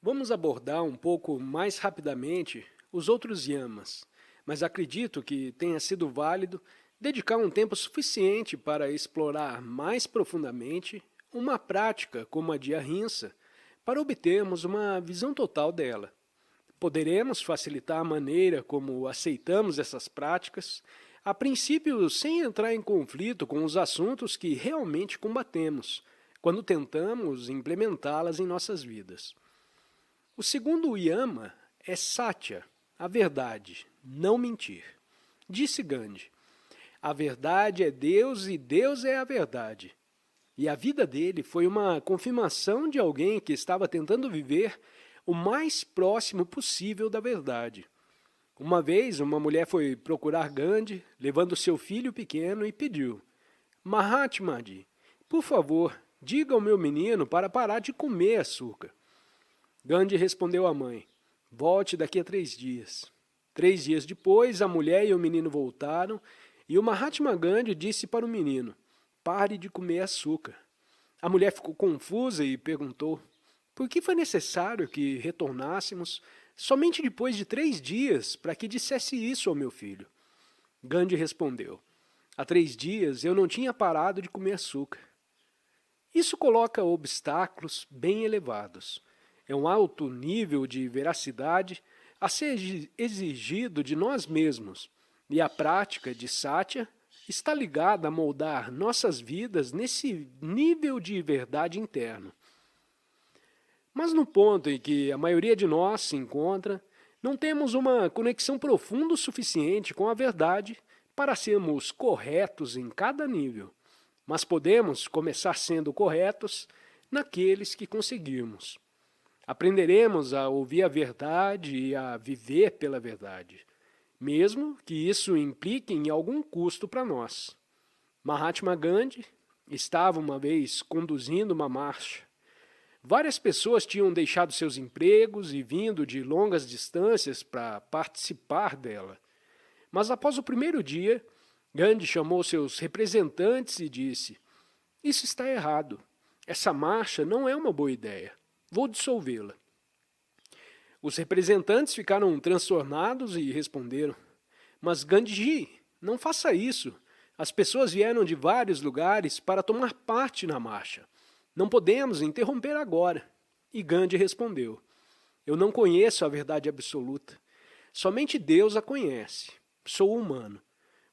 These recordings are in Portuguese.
Vamos abordar um pouco mais rapidamente os outros yamas, mas acredito que tenha sido válido dedicar um tempo suficiente para explorar mais profundamente uma prática como a de ahimsa para obtermos uma visão total dela. Poderemos facilitar a maneira como aceitamos essas práticas, a princípio sem entrar em conflito com os assuntos que realmente combatemos, quando tentamos implementá-las em nossas vidas. O segundo yama é Satya, a verdade, não mentir. Disse Gandhi, a verdade é Deus e Deus é a verdade. E a vida dele foi uma confirmação de alguém que estava tentando viver o mais próximo possível da verdade. Uma vez, uma mulher foi procurar Gandhi, levando seu filho pequeno, e pediu: Mahatma Ji, por favor, diga ao meu menino para parar de comer açúcar. Gandhi respondeu à mãe: volte daqui a 3 dias. 3 dias depois, a mulher e o menino voltaram e o Mahatma Gandhi disse para o menino: pare de comer açúcar. A mulher ficou confusa e perguntou: por que foi necessário que retornássemos somente depois de 3 dias para que dissesse isso ao meu filho? Gandhi respondeu: há 3 dias eu não tinha parado de comer açúcar. Isso coloca obstáculos bem elevados. É um alto nível de veracidade a ser exigido de nós mesmos, e a prática de Satya está ligada a moldar nossas vidas nesse nível de verdade interno. Mas no ponto em que a maioria de nós se encontra, não temos uma conexão profunda o suficiente com a verdade para sermos corretos em cada nível, mas podemos começar sendo corretos naqueles que conseguirmos. Aprenderemos a ouvir a verdade e a viver pela verdade, mesmo que isso implique em algum custo para nós. Mahatma Gandhi estava uma vez conduzindo uma marcha. Várias pessoas tinham deixado seus empregos e vindo de longas distâncias para participar dela. Mas após o primeiro dia, Gandhi chamou seus representantes e disse: isso está errado. Essa marcha não é uma boa ideia. Vou dissolvê-la. Os representantes ficaram transtornados e responderam: mas Gandhiji, não faça isso. As pessoas vieram de vários lugares para tomar parte na marcha. Não podemos interromper agora. E Gandhi respondeu: eu não conheço a verdade absoluta. Somente Deus a conhece. Sou humano.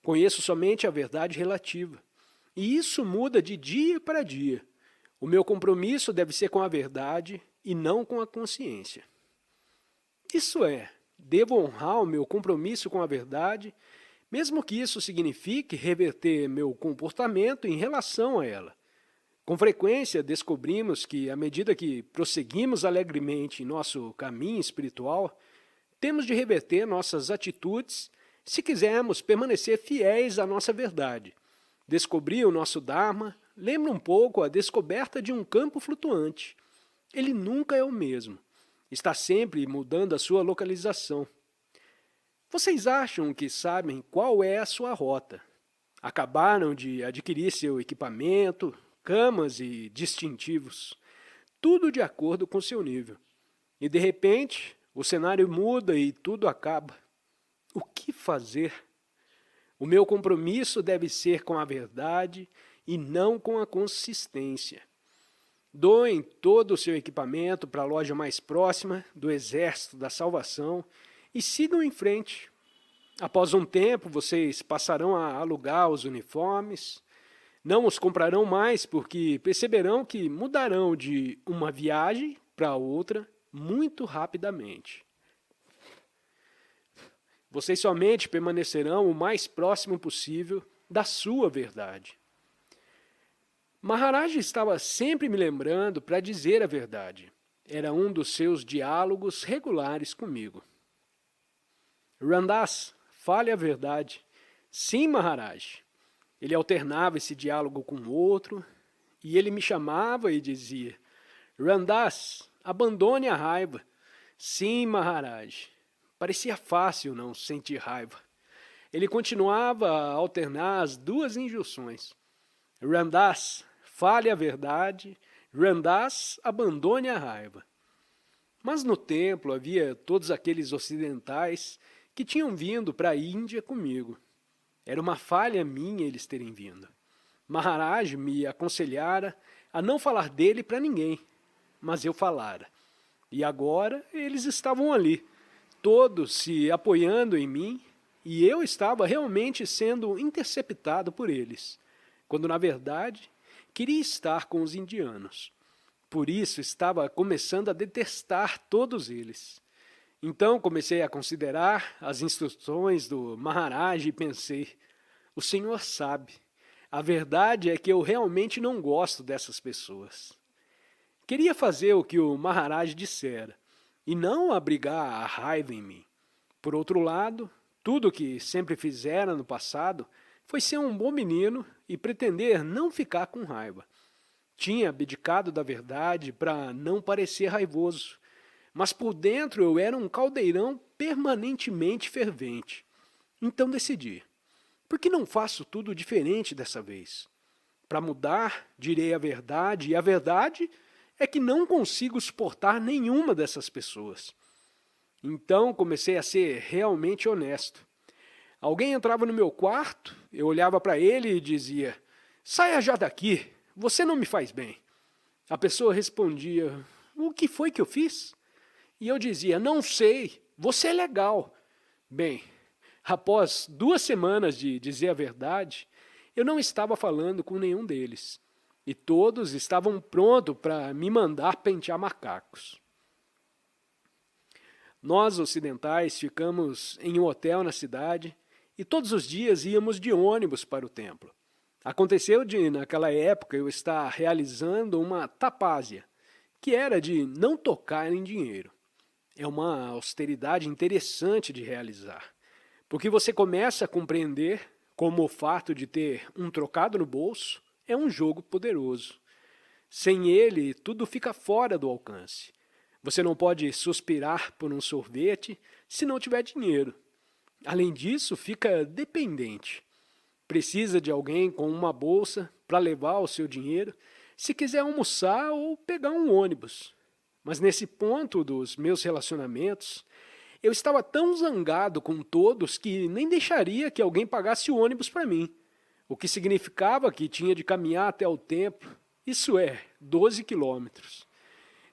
Conheço somente a verdade relativa. E isso muda de dia para dia. O meu compromisso deve ser com a verdade e não com a consciência. Isso é, devo honrar o meu compromisso com a verdade, mesmo que isso signifique reverter meu comportamento em relação a ela. Com frequência, descobrimos que, à medida que prosseguimos alegremente em nosso caminho espiritual, temos de reverter nossas atitudes se quisermos permanecer fiéis à nossa verdade. Descobrir o nosso Dharma lembra um pouco a descoberta de um campo flutuante. Ele nunca é o mesmo. Está sempre mudando a sua localização. Vocês acham que sabem qual é a sua rota? Acabaram de adquirir seu equipamento, camas e distintivos, tudo de acordo com seu nível. E de repente, o cenário muda e tudo acaba. O que fazer? O meu compromisso deve ser com a verdade e não com a consistência. Doem todo o seu equipamento para a loja mais próxima do Exército da Salvação e sigam em frente. Após um tempo, vocês passarão a alugar os uniformes, não os comprarão mais porque perceberão que mudarão de uma viagem para outra muito rapidamente. Vocês somente permanecerão o mais próximo possível da sua verdade. Maharaj estava sempre me lembrando para dizer a verdade. Era um dos seus diálogos regulares comigo. Ramdas, fale a verdade. Sim, Maharaj. Ele alternava esse diálogo com o outro, e ele me chamava e dizia: Ramdas, abandone a raiva. Sim, Maharaj. Parecia fácil não sentir raiva. Ele continuava a alternar as duas injunções. Ramdas, fale a verdade. Ramdas, abandone a raiva. Mas no templo havia todos aqueles ocidentais que tinham vindo para a Índia comigo. Era uma falha minha eles terem vindo. Maharaj me aconselhara a não falar dele para ninguém, mas eu falara. E agora eles estavam ali, todos se apoiando em mim, e eu estava realmente sendo interceptado por eles, quando na verdade queria estar com os indianos. Por isso estava começando a detestar todos eles. Então comecei a considerar as instruções do Maharaj e pensei, o Senhor sabe, a verdade é que eu realmente não gosto dessas pessoas. Queria fazer o que o Maharaj dissera, e não abrigar a raiva em mim. Por outro lado, tudo o que sempre fizera no passado foi ser um bom menino e pretender não ficar com raiva. Tinha abdicado da verdade para não parecer raivoso, mas por dentro eu era um caldeirão permanentemente fervente. Então decidi, por que não faço tudo diferente dessa vez? Para mudar, direi a verdade, e a verdade é que não consigo suportar nenhuma dessas pessoas. Então comecei a ser realmente honesto. Alguém entrava no meu quarto, eu olhava para ele e dizia, saia já daqui, você não me faz bem. A pessoa respondia, o que foi que eu fiz? E eu dizia, não sei, você é legal. Bem, após 2 semanas de dizer a verdade, eu não estava falando com nenhum deles. E todos estavam prontos para me mandar pentear macacos. Nós, ocidentais, ficamos em um hotel na cidade e todos os dias íamos de ônibus para o templo. Aconteceu de, naquela época, eu estar realizando uma tapásia, que era de não tocar em dinheiro. É uma austeridade interessante de realizar, porque você começa a compreender como o fato de ter um trocado no bolso é um jogo poderoso. Sem ele, tudo fica fora do alcance. Você não pode suspirar por um sorvete se não tiver dinheiro. Além disso, fica dependente. Precisa de alguém com uma bolsa para levar o seu dinheiro se quiser almoçar ou pegar um ônibus. Mas nesse ponto dos meus relacionamentos, eu estava tão zangado com todos que nem deixaria que alguém pagasse o ônibus para mim, o que significava que tinha de caminhar até o templo, isso é, 12 quilômetros.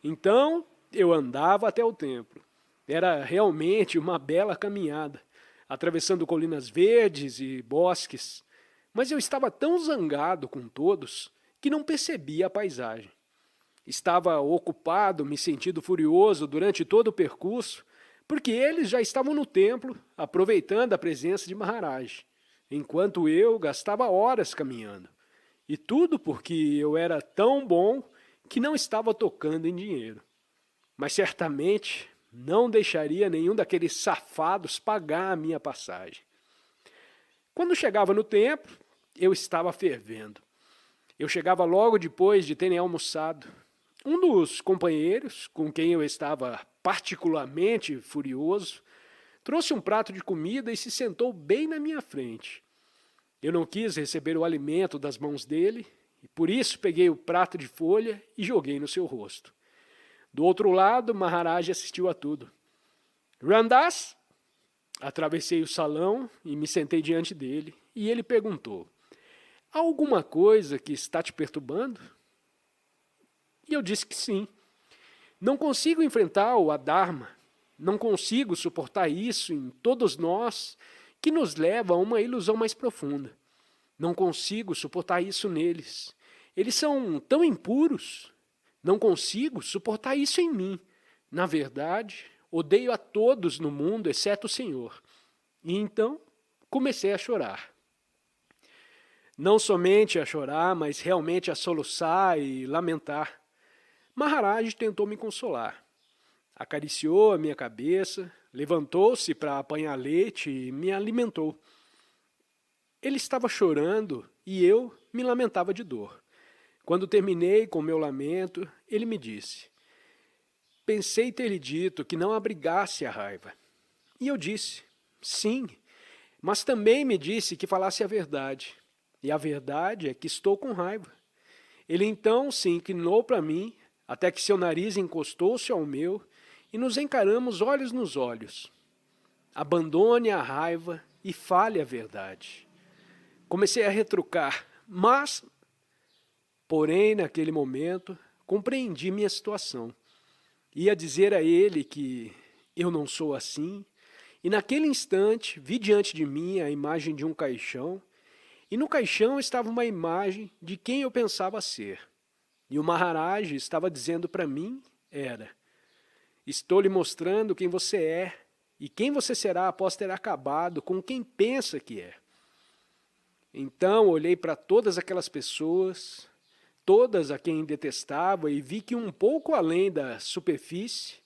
Então, eu andava até o templo. Era realmente uma bela caminhada, atravessando colinas verdes e bosques, mas eu estava tão zangado com todos que não percebia a paisagem. Estava ocupado, me sentindo furioso durante todo o percurso, porque eles já estavam no templo, aproveitando a presença de Maharaj, enquanto eu gastava horas caminhando. E tudo porque eu era tão bom que não estava tocando em dinheiro. Mas certamente não deixaria nenhum daqueles safados pagar a minha passagem. Quando chegava no templo, eu estava fervendo. Eu chegava logo depois de terem almoçado. Um dos companheiros, com quem eu estava particularmente furioso, trouxe um prato de comida e se sentou bem na minha frente. Eu não quis receber o alimento das mãos dele, e por isso peguei o prato de folha e joguei no seu rosto. Do outro lado, Maharaj assistiu a tudo. Ramdas? Atravessei o salão e me sentei diante dele, e ele perguntou, há alguma coisa que está te perturbando? E eu disse que sim. Não consigo enfrentar o Adharma, não consigo suportar isso em todos nós, que nos leva a uma ilusão mais profunda. Não consigo suportar isso neles. Eles são tão impuros. Não consigo suportar isso em mim. Na verdade, odeio a todos no mundo, exceto o Senhor. E então, comecei a chorar. Não somente a chorar, mas realmente a soluçar e lamentar. Maharaj tentou me consolar. Acariciou a minha cabeça, levantou-se para apanhar leite e me alimentou. Ele estava chorando e eu me lamentava de dor. Quando terminei com meu lamento, ele me disse, pensei ter-lhe dito que não abrigasse a raiva. E eu disse, sim, mas também me disse que falasse a verdade. E a verdade é que estou com raiva. Ele então se inclinou para mim, até que seu nariz encostou-se ao meu, e nos encaramos olhos nos olhos. Abandone a raiva e fale a verdade. Comecei a retrucar, porém, naquele momento, compreendi minha situação. Ia dizer a ele que eu não sou assim, e naquele instante vi diante de mim a imagem de um caixão, e no caixão estava uma imagem de quem eu pensava ser. E o Maharaj estava dizendo para mim, estou lhe mostrando quem você é, e quem você será após ter acabado com quem pensa que é. Então olhei para todas aquelas pessoas, todas a quem detestava, e vi que um pouco além da superfície,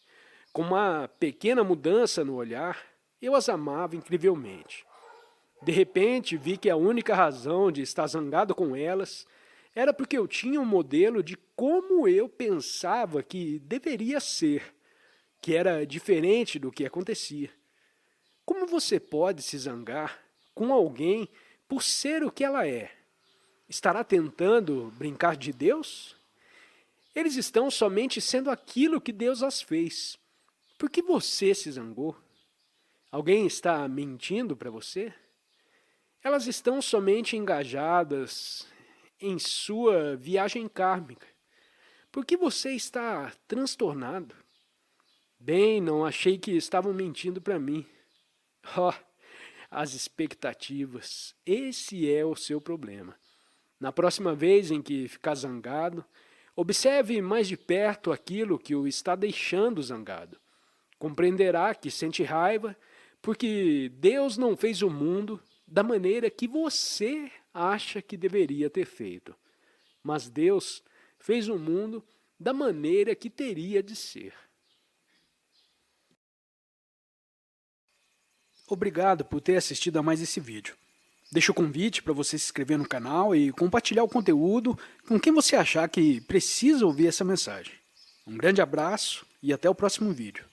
com uma pequena mudança no olhar, eu as amava incrivelmente. De repente vi que a única razão de estar zangado com elas era porque eu tinha um modelo de como eu pensava que deveria ser, que era diferente do que acontecia. Como você pode se zangar com alguém por ser o que ela é? Estará tentando brincar de Deus? Eles estão somente sendo aquilo que Deus as fez. Por que você se zangou? Alguém está mentindo para você? Elas estão somente engajadas em sua viagem kármica. Por que você está transtornado? Bem, não achei que estavam mentindo para mim. As expectativas. Esse é o seu problema. Na próxima vez em que ficar zangado, observe mais de perto aquilo que o está deixando zangado. Compreenderá que sente raiva porque Deus não fez o mundo da maneira que você acha que deveria ter feito. Mas Deus fez o mundo da maneira que teria de ser. Obrigado por ter assistido a mais esse vídeo. Deixo o convite para você se inscrever no canal e compartilhar o conteúdo com quem você achar que precisa ouvir essa mensagem. Um grande abraço e até o próximo vídeo.